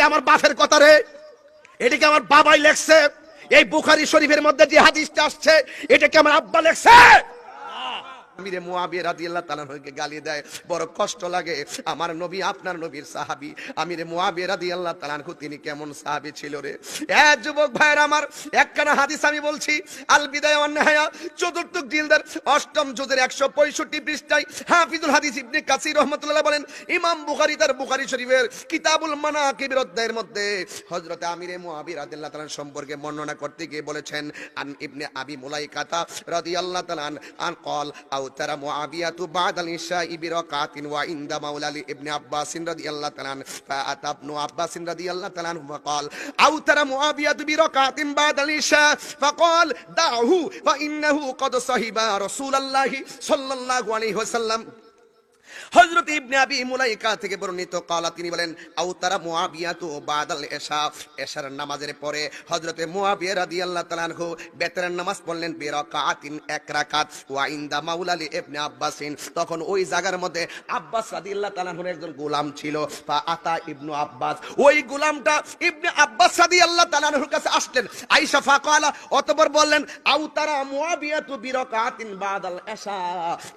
আমার বাপের কথা রে? এটা কি আমার বাবাই লেখছে? এই বুখারী শরীফের মধ্যে যে হাদিসটা আসছে এটা কি আমার আব্বা লেখছে? আমিরে মুয়াবিয়া রাদিয়াল্লাহু তাআলা আনহুকে গালি দেয়, বড় কষ্ট লাগে। আমার নবী আপনার নবীর সাহাবী আমিরে মুয়াবিয়া রাদিয়াল্লাহু তাআলা আনহু তিনি কেমন সাহাবী ছিল রে? যুবক ভাইরা আমার, একখানা হাদিস আমি বলছি, আল বিদায়া ওয়ান নিহায়া, চতুর্থ জিলদের ৮ম জুজের ১৬৫ পৃষ্ঠায় হাফিজুল হাদিস ইবনে কাসির রাহমাতুল্লাহ বলেন, ইমাম বুখারী তার বুখারী শরীফের কিতাবুল মানাকিবের অধ্যায়ের মধ্যে হযরত আমিরে মুয়াবিয়া রাদিয়াল্লাহু তাআলা সম্পর্কে বর্ণনা করতে গিয়ে বলেছেন, আন ইবনে আবি মুলাইকাতা রাদিয়াল্লাহু তাআলা আন قال أوتر معاوية بعد العشاء بركعة وعند مولى ابن عباس رضي الله تعالى عنه فأتى ابن عباس رضي الله تعالى عنه فقال أوتر معاوية بركعة بعد العشاء فقال دعه فإنه قد صحب رسول الله صلى الله عليه وسلم। হযরত ইবনে আবি মুলাইকা থেকে বর্ণিত কালা তিনি বলেন, আউতারা মুয়াবিয়া তু বাদাল ইশা, ইশার নামাজের পরে হযরতে মুয়াবিয়া রাদিয়াল্লাহু তাআলা আনহু বেতরের নামাজ পড়লেন বিরাকাতিন, এক রাকাত, ওয়া ইনদা মাওলালি ইবনে আব্বাসিন, তখন ওই জায়গার মধ্যে আব্বাস রাদিয়াল্লাহু তাআলা আনহুর একজন গোলাম ছিল। ফা আতা ইবনু আব্বাস, ওই গোলামটা ইবনে আব্বাস রাদিয়াল্লাহু তাআলা আনহুর কাছে আসলেন। আয়েশা ফাকালা, অতঃপর বললেন, আউতারা মুয়াবিয়া তু বিরাকাতিন বাদাল ইশা,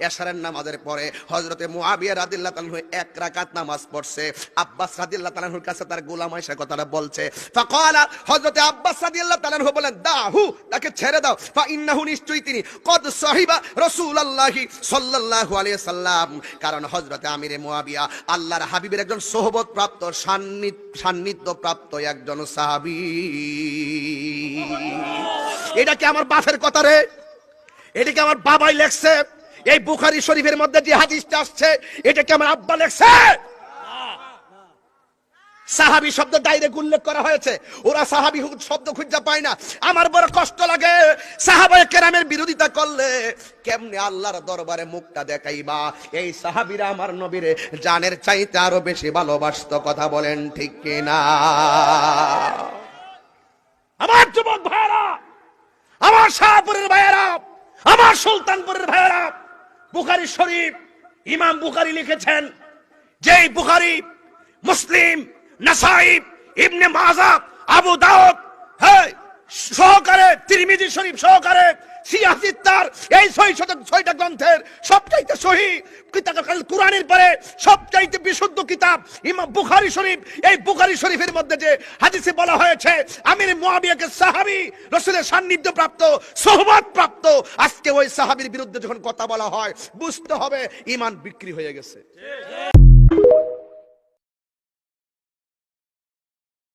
ইশার নামাজের পরে হযরতে মুয়াবিয়া রাদিয়াল্লাহু তাআলা এক রাকাত নামাজ পড়ছে। আব্বাস রাদিয়াল্লাহু তাআলার কাছে তার গোলাম আয়েশা কথাটা বলছে। ফাকালা, হযরতে আব্বাস রাদিয়াল্লাহু তাআলা বলেন, দাহু, তাকে ছেড়ে দাও। ফা ইন্নাহু, নিশ্চয়ই তিনি কদ সাহিবা রাসূলুল্লাহি সাল্লাল্লাহু আলাইহি সাল্লাম, কারণ হযরতে আমিরে মুয়াবিয়া আল্লাহর হাবিবের একজন সোহবত প্রাপ্ত, সান্নিধ্য প্রাপ্ত একজন সাহাবী। এটা কি আমার বাপের কথা রে? এটা কি আমার বাবাই লেখছে? এই বুখারী শরীফের মধ্যে যে হাদিসটা আসছে এটা কি আমার আব্বা লেখছে? সাহাবী শব্দ ডাইরেক্ট উল্লেখ করা হয়েছে, ওরা সাহাবী শব্দ খুঁজে পায় না। আমার বড় কষ্ট লাগে, সাহাবায়ে কেরামের বিরোধিতা করলে কেমনে আল্লাহর দরবারে মুখটা দেখাইবা? এই সাহাবীরা আমার নবীরে জানের চাইতে আরো বেশি ভালোবাসতো, কথা বলেন ঠিক কিনা? আমার যুবক ভাইরা, আমার শাহপুরের ভাইরা, আমার সুলতানপুরের ভাইরা, বুখারী শরীফ ইমাম বুখারী লিখেছেন, যেই বুখারী মুসলিম, নাসাই, ইবনে মাজাহ, আবু দাউদ সহকারে, তিরমিজি শরীফ সহকারে, সিয়াসিত্তার, এই ৬০০টা গ্রন্থের সবচাইতে সহিহ কিতাব কুরআনের পরে সবচাইতে বিশুদ্ধ কিতাব ইমাম বুখারী শরীফ। এই বুখারী শরীফের মধ্যে যে হাদিসে বলা হয়েছে আমির মুয়াবিয়াকে সাহাবী, রাসূলের সান্নিধ্য প্রাপ্ত, সোহবত প্রাপ্ত, আজকে ওই সাহাবীর বিরুদ্ধে যখন কথা বলা হয় বুঝতে হবে ঈমান বিক্রি হয়ে গেছে।